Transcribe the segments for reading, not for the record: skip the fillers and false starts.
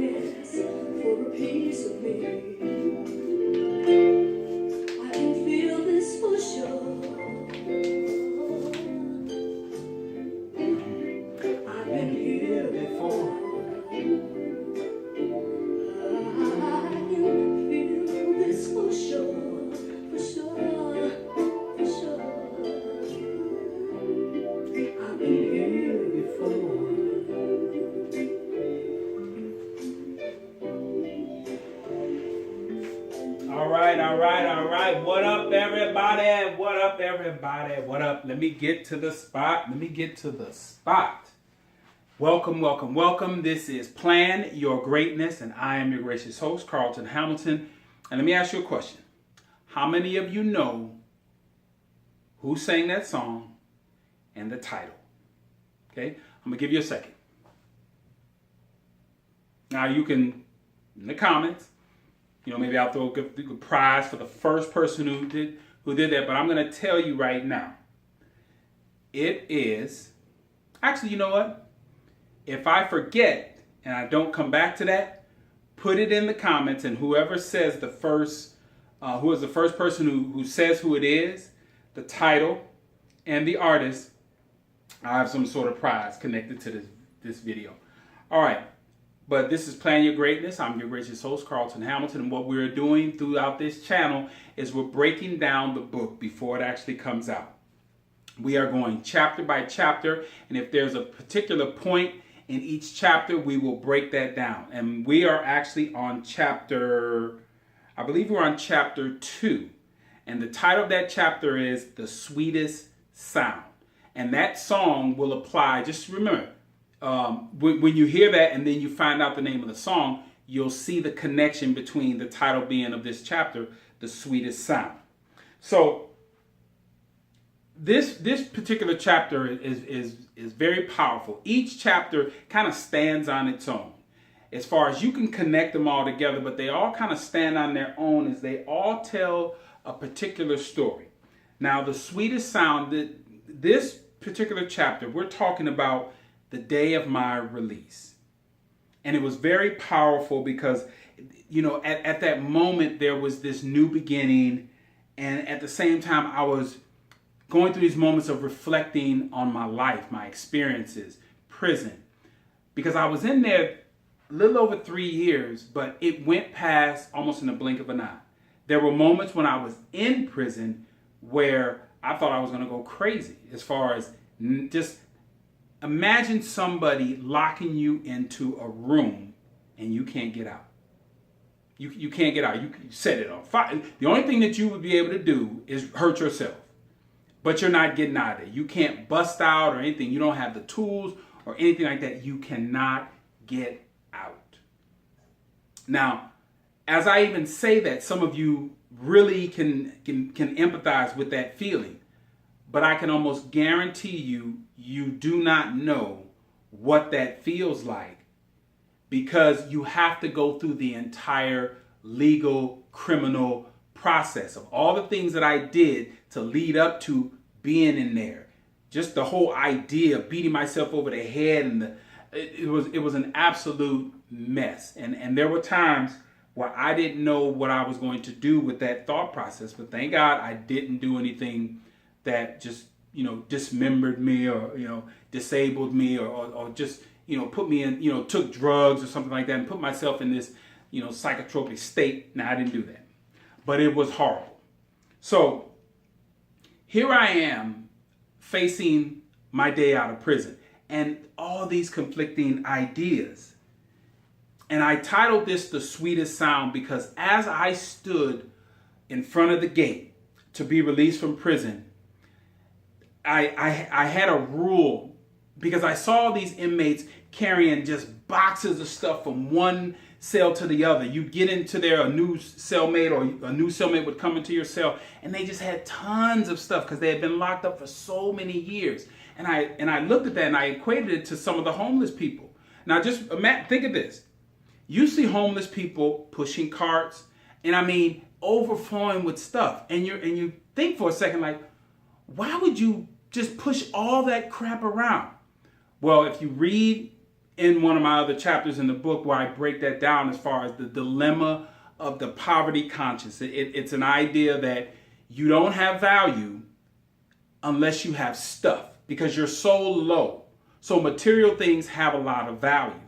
darkness for a piece of me. I can feel this for sure. I've been here before. I can feel this for sure, for sure, for sure. I've been here before. All right. What up, everybody? What up, everybody? What up? Let me get to the spot. Welcome. This is Plan Your Greatness, and I am your gracious host, Carlton Hamilton. And let me ask you a question. How many of you know who sang that song and the title? Okay, I'm going to give you a second. Now you can, in the comments, maybe I'll throw a good prize for the first person who did that, but I'm going to tell you right now. It is, actually, you know what? If I forget and I don't come back to that, put it in the comments, and whoever says who is the first person who says who it is, the title, and the artist, I have some sort of prize connected to this video. All right. But this is Plan Your Greatness. I'm your gracious host, Carlton Hamilton. And what we're doing throughout this channel is we're breaking down the book before it actually comes out. We are going chapter by chapter. And if there's a particular point in each chapter, we will break that down. And we are actually on I believe we're on chapter 2. And the title of that chapter is The Sweetest Sound. And that song will apply, just remember, when you hear that and then you find out the name of the song, you'll see the connection between the title being of this chapter, The Sweetest Sound. So this particular chapter is very powerful. Each chapter kind of stands on its own. As far as you can connect them all together, but they all kind of stand on their own as they all tell a particular story. Now, The Sweetest Sound, this particular chapter, we're talking about the day of my release. And it was very powerful because, at that moment, there was this new beginning. And at the same time, I was going through these moments of reflecting on my life, my experiences, prison. Because I was in there a little over 3 years, but it went past almost in the blink of an eye. There were moments when I was in prison where I thought I was going to go crazy as far as just imagine somebody locking you into a room and you can't get out. You can't get out. You set it on fire. The only thing that you would be able to do is hurt yourself. But you're not getting out of there. You can't bust out or anything. You don't have the tools or anything like that. You cannot get out. Now, as I even say that, some of you really can empathize with that feeling. But I can almost guarantee you do not know what that feels like, because you have to go through the entire legal criminal process of all the things that I did to lead up to being in there. Just the whole idea of beating myself over the head, and it was an absolute mess. And there were times where I didn't know what I was going to do with that thought process, but thank God I didn't do anything that just, dismembered me or, disabled me or just, put me in, took drugs or something like that and put myself in this, psychotropic state. Now, I didn't do that, but it was horrible. So here I am facing my day out of prison and all these conflicting ideas. And I titled this The Sweetest Sound because as I stood in front of the gate to be released from prison, I had a rule, because I saw these inmates carrying just boxes of stuff from one cell to the other. You get into there, a new cellmate would come into your cell, and they just had tons of stuff because they had been locked up for so many years. And I looked at that and I equated it to some of the homeless people. Now just think of this. You see homeless people pushing carts, and I mean overflowing with stuff. And you think for a second, like, why would you just push all that crap around? Well, if you read in one of my other chapters in the book where I break that down as far as the dilemma of the poverty conscious. It's an idea that you don't have value unless you have stuff because you're so low. So material things have a lot of value.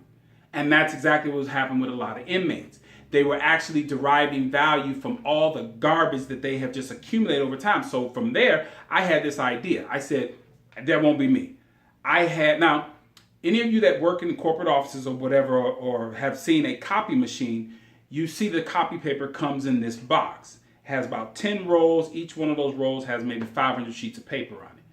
And that's exactly what was happening with a lot of inmates. They were actually deriving value from all the garbage that they have just accumulated over time. So from there, I had this idea. I said, that won't be me. Now, any of you that work in corporate offices or whatever, or have seen a copy machine, you see the copy paper comes in this box. It has about 10 rolls. Each one of those rolls has maybe 500 sheets of paper on it.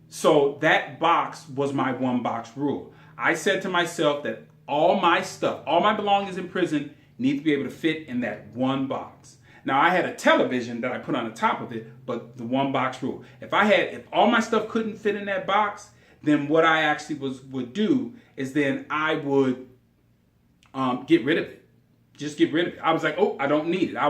So that box was my one box rule. I said to myself that all my stuff, all my belongings in prison need to be able to fit in that one box. Now I had a television that I put on the top of it, but the one box rule. If all my stuff couldn't fit in that box, then what I actually would do is then I would get rid of it. Just get rid of it. I was like, oh, I don't need it. I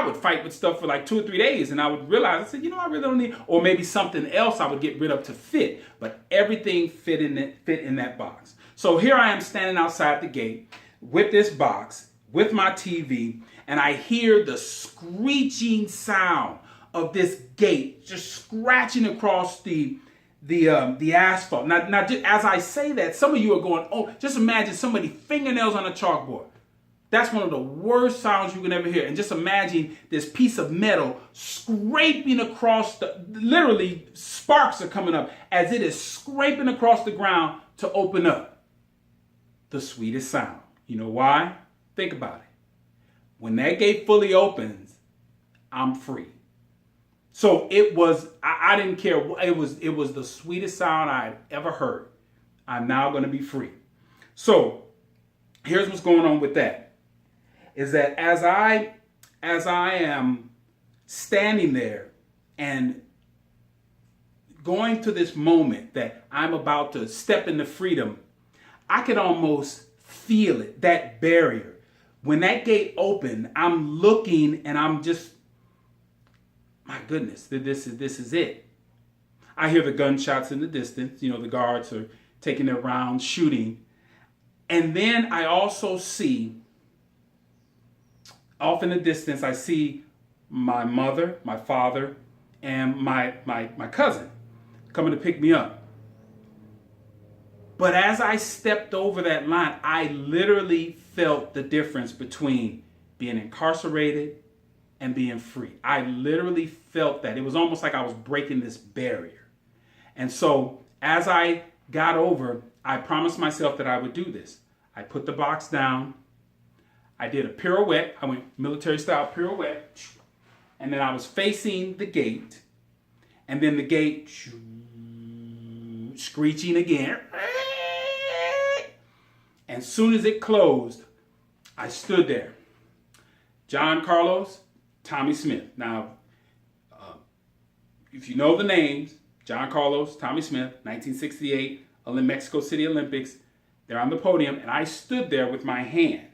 would fight with stuff for like 2 or 3 days, and I would realize, I said, I really don't need it. Or maybe something else I would get rid of to fit. But everything fit in that box. So here I am standing outside the gate with this box, with my TV, and I hear the screeching sound of this gate just scratching across the asphalt. Now, just as I say that, some of you are going, oh, just imagine somebody fingernails on a chalkboard. That's one of the worst sounds you can ever hear. And just imagine this piece of metal scraping across literally sparks are coming up as it is scraping across the ground to open up. The sweetest sound. You know why? Think about it. When that gate fully opens, I'm free. So it was, I didn't care. It was the sweetest sound I had ever heard. I'm now going to be free. So here's what's going on with that. Is that as I am standing there and going to this moment that I'm about to step into freedom, I could almost feel it, that barrier. When that gate opened, I'm looking and I'm just, my goodness, this is it. I hear the gunshots in the distance. The guards are taking their rounds, shooting. And then I also see, off in the distance, I see my mother, my father, and my cousin coming to pick me up. But as I stepped over that line, I literally felt the difference between being incarcerated and being free. I literally felt that. It was almost like I was breaking this barrier. And so as I got over, I promised myself that I would do this. I put the box down. I did a pirouette. I went military style pirouette. And then I was facing the gate. And then the gate screeching again. And as soon as it closed, I stood there. John Carlos, Tommy Smith. Now, if you know the names, John Carlos, Tommy Smith, 1968, Mexico City Olympics. They're on the podium, and I stood there with my hand.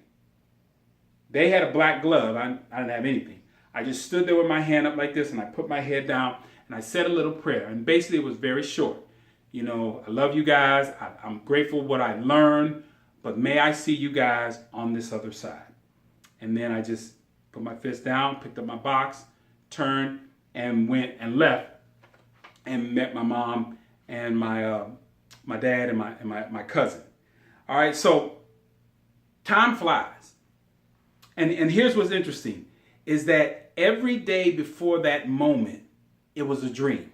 They had a black glove. I didn't have anything. I just stood there with my hand up like this, and I put my head down, and I said a little prayer. And basically, it was very short. I love you guys. I'm grateful for what I learned, but may I see you guys on this other side. And then I just put my fist down, picked up my box, turned, and went and left, and met my mom and my dad and my cousin. All right, so time flies. And here's what's interesting, is that every day before that moment, it was a dream.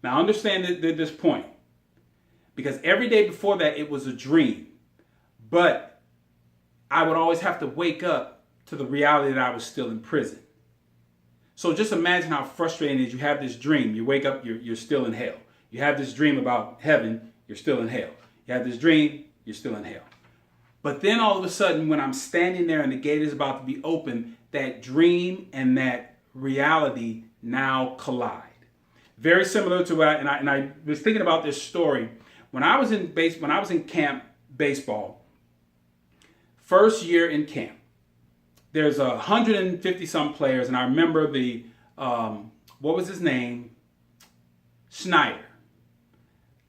Now understand this point, because every day before that, it was a dream. But I would always have to wake up to the reality that I was still in prison. So just imagine how frustrating it is. You have this dream, you wake up, you're still in hell. You have this dream about heaven, you're still in hell. You have this dream, you're still in hell. But then all of a sudden, when I'm standing there and the gate is about to be open, that dream and that reality now collide. Very similar to what I was thinking about this story when I was in camp baseball. First year in camp, there's 150 some players, and I remember what was his name? Schneider.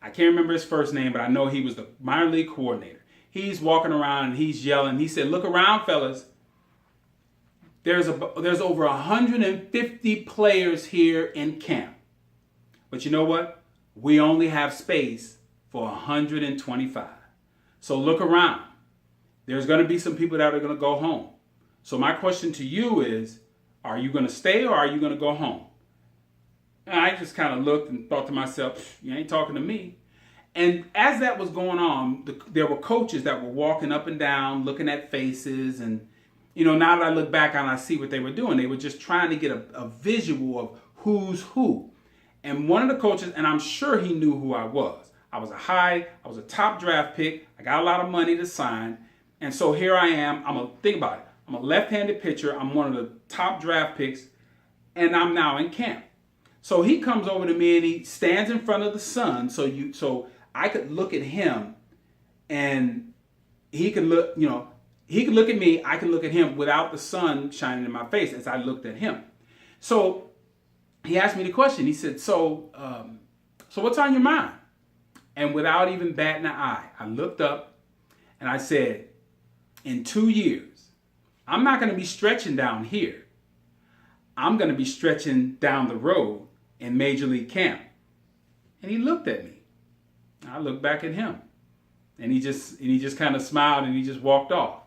I can't remember his first name, but I know he was the minor league coordinator. He's walking around and he's yelling. He said, "Look around, fellas. There's over 150 players here in camp. But you know what? We only have space for 125. So look around. There's going to be some people that are going to go home. So my question to you is, are you going to stay or are you going to go home?" And I just kind of looked and thought to myself, you ain't talking to me. And as that was going on, there were coaches that were walking up and down, looking at faces. And, now that I look back on it, I see what they were doing. They were just trying to get a visual of who's who. And one of the coaches, and I'm sure he knew who I was. I was a top draft pick. I got a lot of money to sign. And so here I am. Think about it. I'm a left-handed pitcher. I'm one of the top draft picks. And I'm now in camp. So he comes over to me and he stands in front of the sun so I could look at him and he could look, he could look at me, I could look at him without the sun shining in my face as I looked at him. So he asked me the question. He said, so what's on your mind? And without even batting an eye, I looked up and I said, in 2 years, I'm not going to be stretching down here. I'm going to be stretching down the road in Major League camp. And he looked at me. I looked back at him. And he just kind of smiled and he just walked off.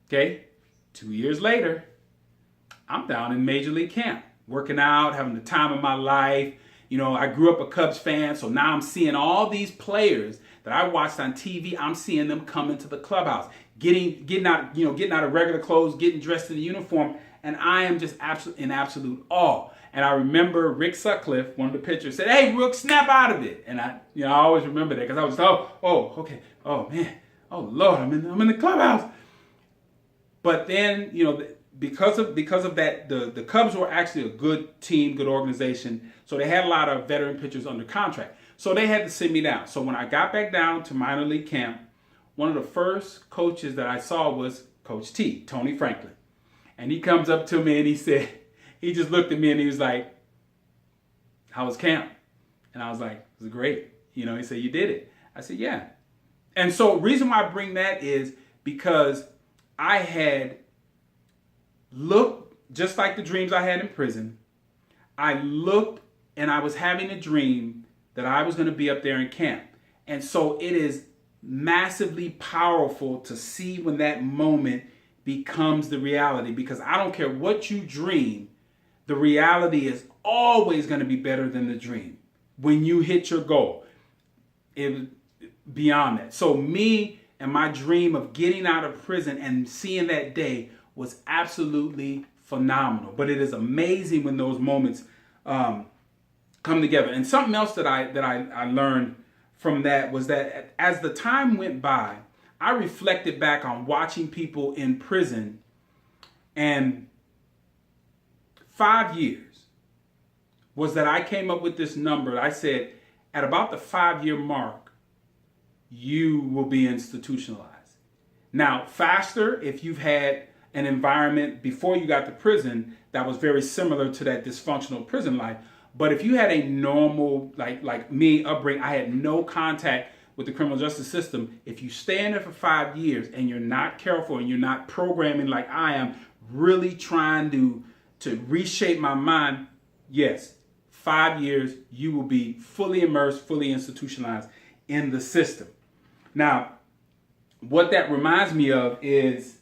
Okay? 2 years later, I'm down in Major League camp, working out, having the time of my life. I grew up a Cubs fan, so now I'm seeing all these players that I watched on TV. I'm seeing them come into the clubhouse, getting out of regular clothes, getting dressed in the uniform, and I am just in absolute awe. And I remember Rick Sutcliffe, one of the pitchers, said, "Hey, Rook, snap out of it." And I always remember that because I was, okay, oh man, oh Lord, I'm in the clubhouse. But then, because of that, the Cubs were actually a good team, good organization. So they had a lot of veteran pitchers under contract. So they had to sit me down. So when I got back down to minor league camp, one of the first coaches that I saw was Coach T, Tony Franklin. And he comes up to me and he just looked at me and he was like, "How was camp?" And I was like, "It was great." He said, "You did it." I said, "Yeah." And so the reason why I bring that is because I had looked just like the dreams I had in prison. I looked and I was having a dream that I was going to be up there in camp. And so it is massively powerful to see when that moment becomes the reality, because I don't care what you dream, the reality is always going to be better than the dream when you hit your goal. Beyond that. So me and my dream of getting out of prison and seeing that day was absolutely phenomenal. But it is amazing when those moments come together. And something else that I learned from that was that as the time went by, I reflected back on watching people in prison, and 5 years was that I came up with this number. I said, at about the 5-year mark, you will be institutionalized. Now, faster if you've had an environment before you got to prison that was very similar to that dysfunctional prison life. But if you had a normal, like me, upbringing, I had no contact with the criminal justice system. If you stay in there for 5 years and you're not careful and you're not programming like I am, really trying to reshape my mind, yes, 5 years, you will be fully immersed, fully institutionalized in the system. Now, what that reminds me of is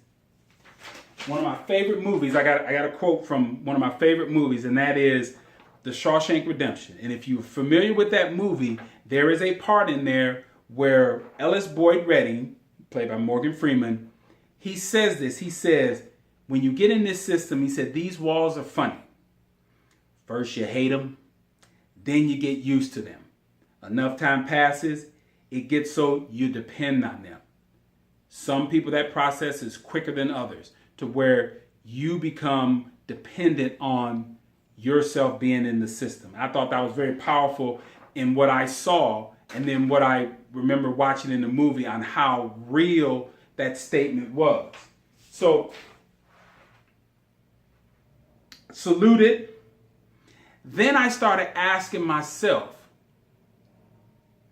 one of my favorite movies. I got a quote from one of my favorite movies, and that is The Shawshank Redemption. And if you're familiar with that movie, there is a part in there where Ellis Boyd Redding, played by Morgan Freeman, he says this. He says, when you get in this system, he said, these walls are funny. First you hate them, then you get used to them. Enough time passes, it gets so you depend on them. Some people, that process is quicker than others, to where you become dependent on yourself being in the system. I thought that was very powerful in what I saw, and then what I remember watching in the movie on how real that statement was. So, saluted. Then I started asking myself,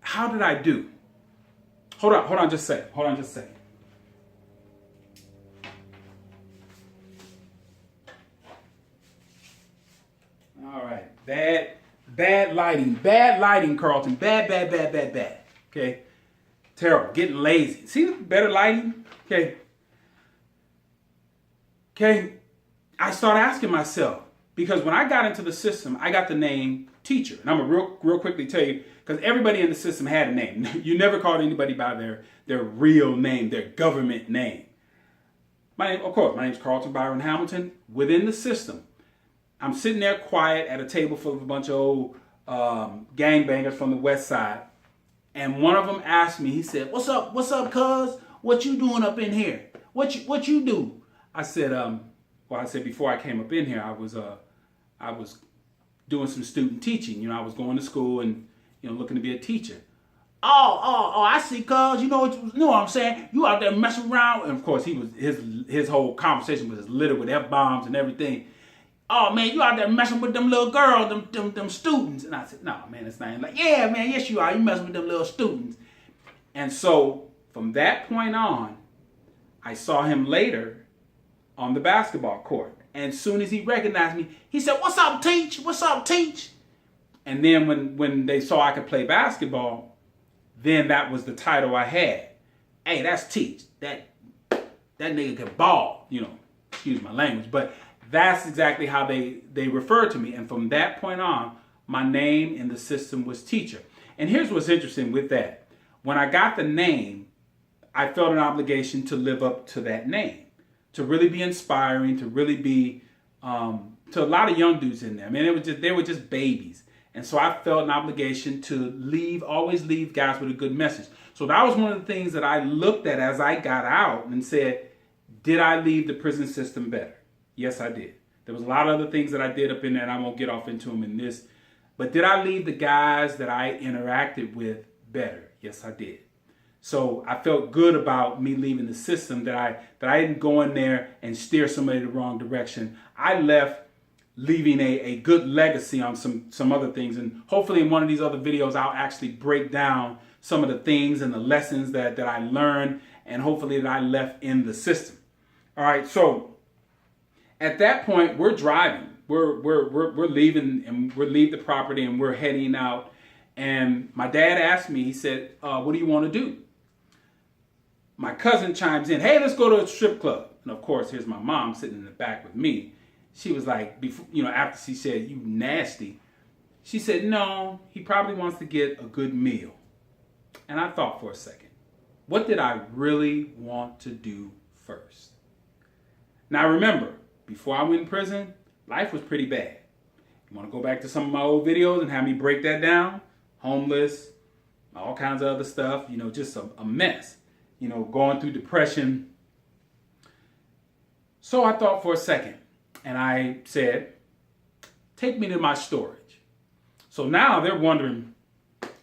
how did I do? Hold on just a second. All right, bad lighting, Carlton. Bad. Okay, terrible. Getting lazy. See, better lighting. Okay. I started asking myself, because when I got into the system, I got the name teacher, and I'm gonna real quickly tell you, because everybody in the system had a name. You never called anybody by their real name, their government name. My name's Carlton Byron Hamilton. Within the system, I'm sitting there quiet at a table full of a bunch of old gangbangers from the West Side, and one of them asked me. He said, "What's up, cuz? What you doing up in here? What you do?" I said, before I came up in here, I was doing some student teaching. I was going to school and looking to be a teacher. Oh, I see, cuz, you know what I'm saying? You out there messing around. And of course, his whole conversation was littered with F-bombs and everything. Oh, man, you out there messing with them little girls, them students. And I said, no, man, it's not. Like, yeah, man, yes, you are. You messing with them little students. And so from that point on, I saw him later on the basketball court. And as soon as he recognized me, he said, "What's up, Teach? What's up, Teach?" And then when they saw I could play basketball, then that was the title I had. Hey, that's Teach. That nigga can ball. Excuse my language, but that's exactly how they referred to me. And from that point on, my name in the system was Teacher. And here's what's interesting with that. When I got the name, I felt an obligation to live up to that name, to really be inspiring, to really be to a lot of young dudes in there. I mean, they were just babies. And so I felt an obligation to always leave guys with a good message. So that was one of the things that I looked at as I got out and said, did I leave the prison system better? Yes, I did. There was a lot of other things that I did up in there, and I won't get off into them in this. But did I leave the guys that I interacted with better? Yes, I did. So I felt good about me leaving the system, that I didn't go in there and steer somebody the wrong direction. I left leaving a good legacy on some other things. And hopefully in one of these other videos, I'll actually break down some of the things and the lessons that I learned, and hopefully that I left in the system. All right, so at that point, we're driving. We're leaving, and we're leaving the property, and we're heading out. And my dad asked me, he said, what do you want to do? My cousin chimes in, hey, let's go to a strip club. And of course, here's my mom sitting in the back with me. She was like, after she said, you nasty, she said, no, he probably wants to get a good meal. And I thought for a second, what did I really want to do first? Now remember, before I went in prison, life was pretty bad. You want to go back to some of my old videos and have me break that down? Homeless, all kinds of other stuff, just a mess. Going through depression. So I thought for a second, and I said, take me to my storage. So now they're wondering,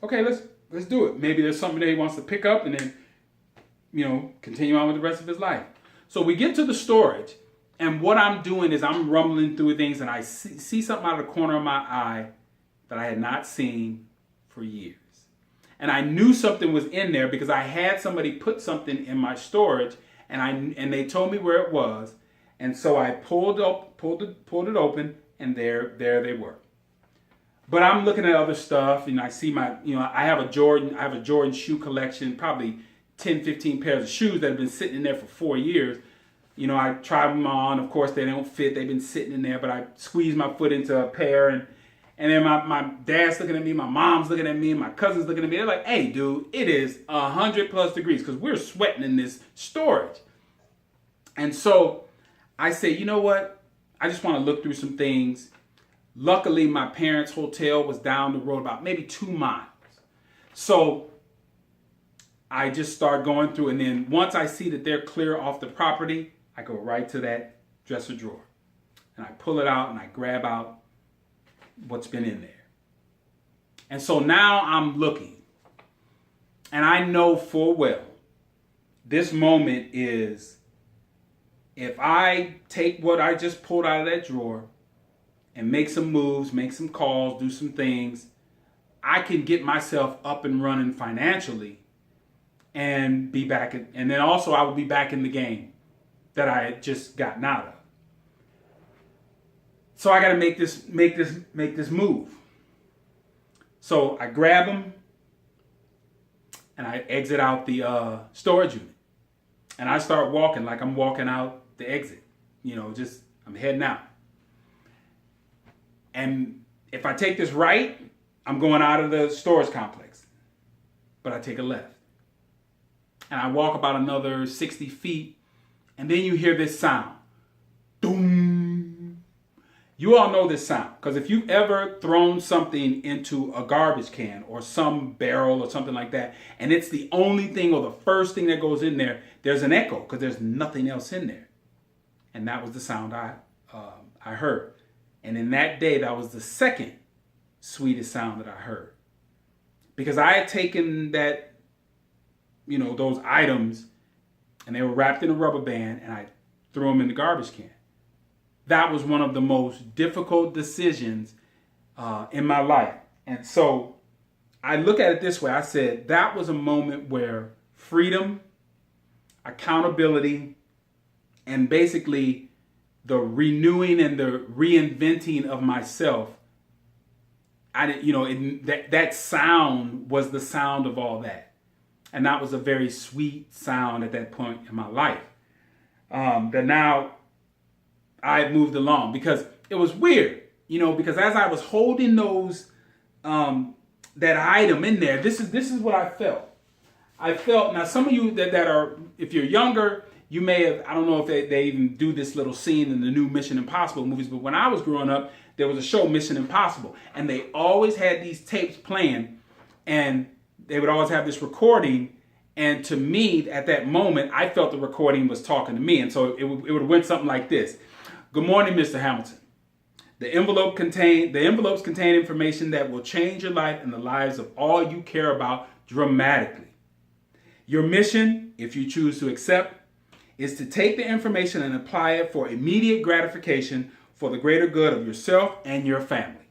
okay, let's do it. Maybe there's something that he wants to pick up and then, continue on with the rest of his life. So we get to the storage, and what I'm doing is I'm rumbling through things, and I see something out of the corner of my eye that I had not seen for years. And I knew something was in there because I had somebody put something in my storage, and they told me where it was. And so I pulled it open, and there they were. But I'm looking at other stuff, and I see I have a Jordan shoe collection, probably 10, 15 pairs of shoes that have been sitting in there for 4 years. I tried them on. Of course, they don't fit. They've been sitting in there, but I squeezed my foot into a pair, and then my dad's looking at me, my mom's looking at me, and my cousin's looking at me. They're like, hey, dude, it is 100+ degrees because we're sweating in this storage. And so I say, you know what? I just want to look through some things. Luckily, my parents' hotel was down the road about maybe 2 miles. So I just start going through, and then once I see that they're clear off the property, I go right to that dresser drawer. And I pull it out, and I grab out what's been in there. And so now I'm looking, and I know full well this moment is, if I take what I just pulled out of that drawer and make some moves, make some calls, do some things, I can get myself up and running financially and be back and then also I will be back in the game that I had just gotten out of. So I got to make this move. So I grab them and I exit out the storage unit. And I start walking like I'm walking out the exit. Just I'm heading out. And if I take this right, I'm going out of the storage complex. But I take a left. And I walk about another 60 feet. And then you hear this sound. Doom. You all know this sound. Because if you've ever thrown something into a garbage can or some barrel or something like that, and it's the only thing or the first thing that goes in there, there's an echo because there's nothing else in there. And that was the sound I heard. And in that day, that was the second sweetest sound that I heard. Because I had taken that, those items, and they were wrapped in a rubber band, and I threw them in the garbage can. That was one of the most difficult decisions in my life. And so I look at it this way. I said, that was a moment where freedom, accountability, and basically the renewing and the reinventing of myself, that sound was the sound of all that. And that was a very sweet sound at that point in my life. That now I moved along because it was weird, because as I was holding those, that item in there, this is what I felt. I felt, now some of you that are, if you're younger, you may have, I don't know if they even do this little scene in the new Mission Impossible movies, but when I was growing up, there was a show, Mission Impossible, and they always had these tapes playing, and they would always have this recording, and to me, at that moment, I felt the recording was talking to me, and so it would have went something like this. Good morning, Mr. Hamilton. The envelopes contain information that will change your life and the lives of all you care about dramatically. Your mission, if you choose to accept, is to take the information and apply it for immediate gratification for the greater good of yourself and your family.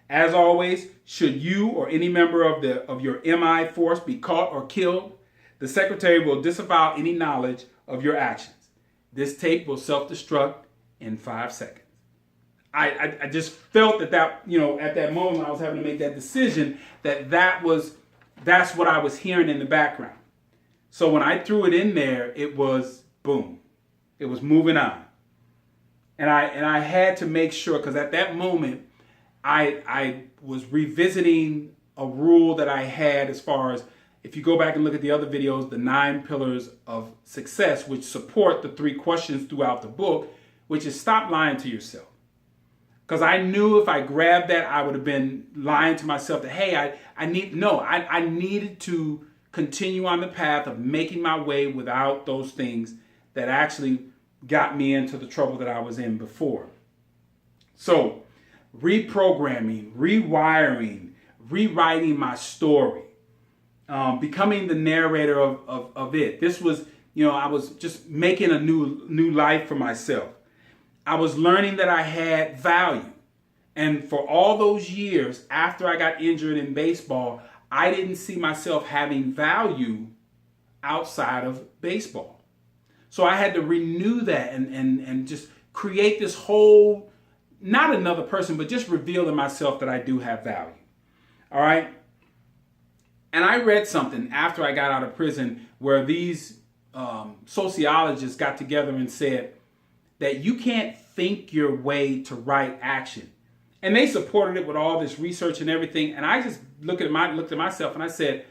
As always, should you or any member of your MI force be caught or killed, the secretary will disavow any knowledge of your actions. This tape will self-destruct in 5 seconds. I just felt that at that moment I was having to make that decision, that's what I was hearing in the background. So when I threw it in there, it was boom. It was moving on. And I had to make sure, because at that moment, I was revisiting a rule that I had as far as, if you go back and look at the other videos, the 9 pillars of success, which support the 3 questions throughout the book, which is stop lying to yourself. Because I knew if I grabbed that, I would have been lying to myself that, hey, I needed to continue on the path of making my way without those things that actually got me into the trouble that I was in before. So reprogramming, rewiring, rewriting my story, becoming the narrator of it. This was, I was just making a new life for myself. I was learning that I had value. And for all those years after I got injured in baseball, I didn't see myself having value outside of baseball. So I had to renew that and just create this whole, not another person, but just reveal to myself that I do have value. All right. And I read something after I got out of prison where these sociologists got together and said that you can't think your way to right action. And they supported it with all this research and everything. And I just looked at myself and I said,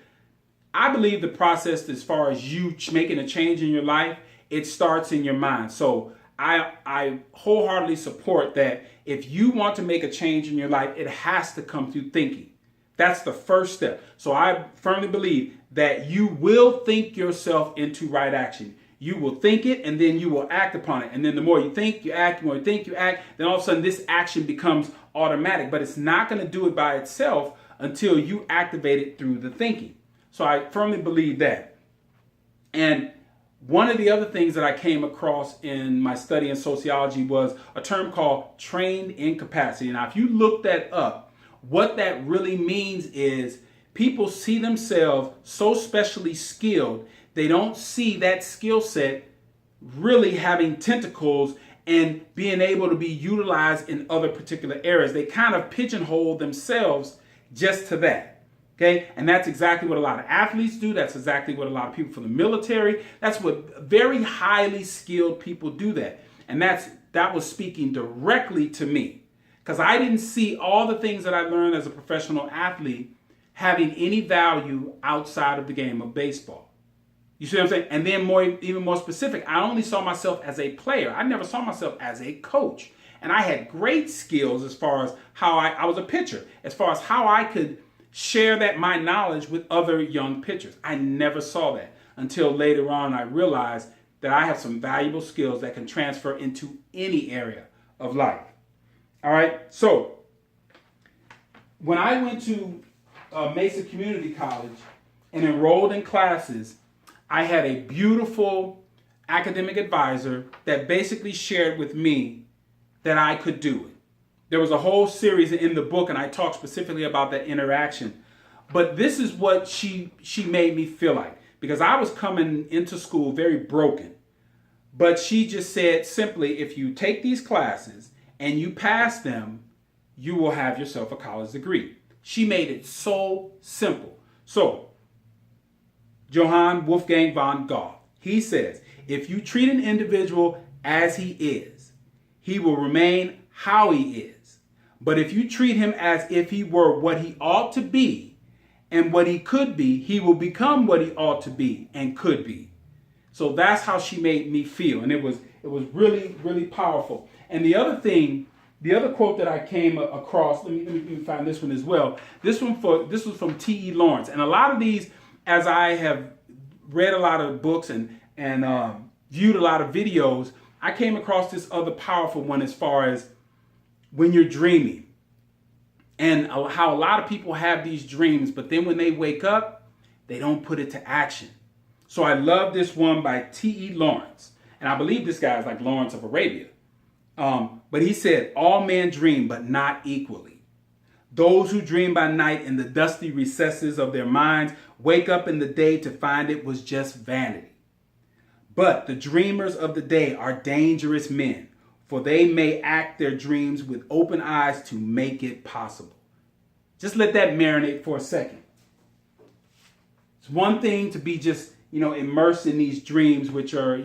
I believe the process as far as you making a change in your life, it starts in your mind. So I wholeheartedly support that if you want to make a change in your life, it has to come through thinking. That's the first step. So I firmly believe that you will think yourself into right action. You will think it and then you will act upon it. And then the more you think, you act, the more you think, you act, then all of a sudden this action becomes automatic. But it's not going to do it by itself until you activate it through the thinking. So I firmly believe that. And one of the other things that I came across in my study in sociology was a term called trained incapacity. Now, if you look that up what that really means is people see themselves so specially skilled, they don't see that skill set really having tentacles and being able to be utilized in other particular areas. They kind of pigeonhole themselves just to that. Okay? And that's exactly what a lot of athletes do. That's exactly what a lot of people from the military, that's what very highly skilled people do that. And that was speaking directly to me, because I didn't see all the things that I learned as a professional athlete having any value outside of the game of baseball. You see what I'm saying? And then even more specific, I only saw myself as a player. I never saw myself as a coach. And I had great skills as far as how I was a pitcher, as far as how I could share my knowledge with other young pitchers. I never saw that until later on I realized that I have some valuable skills that can transfer into any area of life. All right. So when I went to Mesa Community College and enrolled in classes, I had a beautiful academic advisor that basically shared with me that I could do it. There was a whole series in the book, and I talked specifically about that interaction. But this is what she made me feel like, because I was coming into school very broken. But she just said simply, if you take these classes and you pass them, you will have yourself a college degree. She made it so simple. So, Johann Wolfgang von Goethe, he says, if you treat an individual as he is, he will remain how he is. But if you treat him as if he were what he ought to be and what he could be, he will become what he ought to be and could be. So that's how she made me feel. And it was really, really powerful. And the other quote that I came across, let me find this one as well. This was from T.E. Lawrence. And a lot of these, as I have read a lot of books and viewed a lot of videos, I came across this other powerful one as far as when you're dreaming. And how a lot of people have these dreams, but then when they wake up, they don't put it to action. So I love this one by T.E. Lawrence. And I believe this guy is like Lawrence of Arabia. But he said, all men dream, but not equally. Those who dream by night in the dusty recesses of their minds wake up in the day to find it was just vanity. But the dreamers of the day are dangerous men, for they may act their dreams with open eyes to make it possible. Just let that marinate for a second. It's one thing to be just, immersed in these dreams, which are,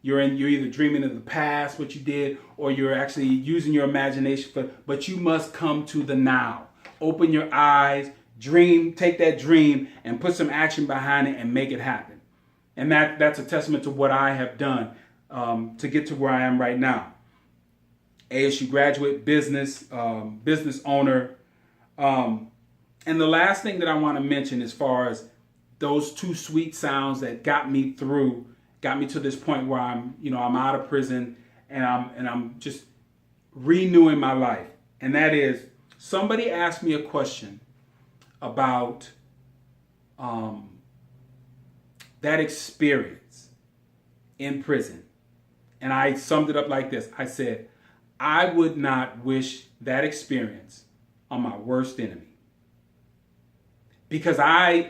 you're either dreaming of the past, what you did, or you're actually using your imagination but you must come to the now. Open your eyes, dream, take that dream and put some action behind it and make it happen. And that's a testament to what I have done to get to where I am right now. ASU graduate, business owner. And the last thing that I want to mention as far as those two sweet sounds that got me to this point where I'm out of prison and I'm just renewing my life. And that is, somebody asked me a question about that experience in prison. And I summed it up like this. I said, I would not wish that experience on my worst enemy. Because I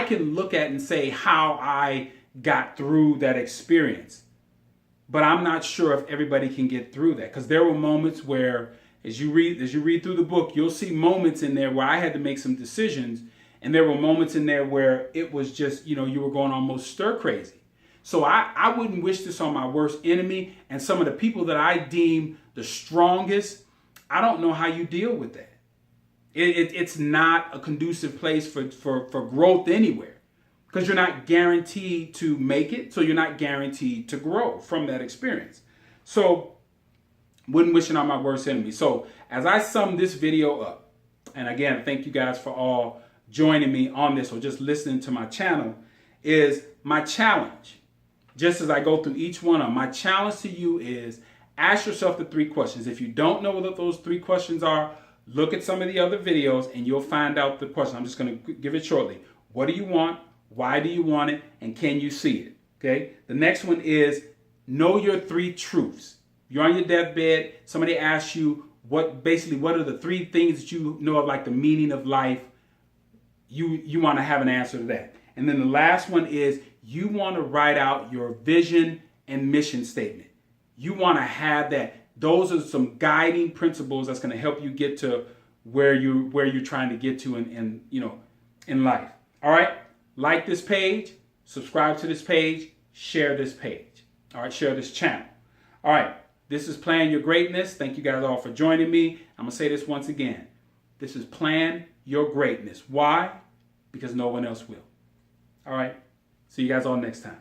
can look at and say how I got through that experience, but I'm not sure if everybody can get through that. Because there were moments where, as you read through the book, you'll see moments in there where I had to make some decisions, and there were moments in there where it was just, you were going almost stir crazy. So I wouldn't wish this on my worst enemy, and some of the people that I deem the strongest. I don't know how you deal with that. It's not a conducive place for growth anywhere, because you're not guaranteed to make it, so you're not guaranteed to grow from that experience. So, wouldn't wish it on my worst enemy. So, as I sum this video up, and again, thank you guys for all joining me on this or just listening to my channel, is my challenge. Just as I go through each one of them, my challenge to you is ask yourself the 3 questions. If you don't know what those 3 questions are, look at some of the other videos and you'll find out the question. I'm just going to give it shortly. What do you want? Why do you want it? And can you see it? Okay. The next one is know your 3 truths. You're on your deathbed. Somebody asks you, what are the three things that you know of, like the meaning of life? You want to have an answer to that. And then the last one is you want to write out your vision and mission statement. You want to have that. Those are some guiding principles that's going to help you get to where you're trying to get to in life. All right? Like this page, subscribe to this page, share this page. All right, share this channel. All right, this is Plan Your Greatness. Thank you guys all for joining me. I'm going to say this once again. This is Plan Your Greatness. Why? Because no one else will. All right, see you guys all next time.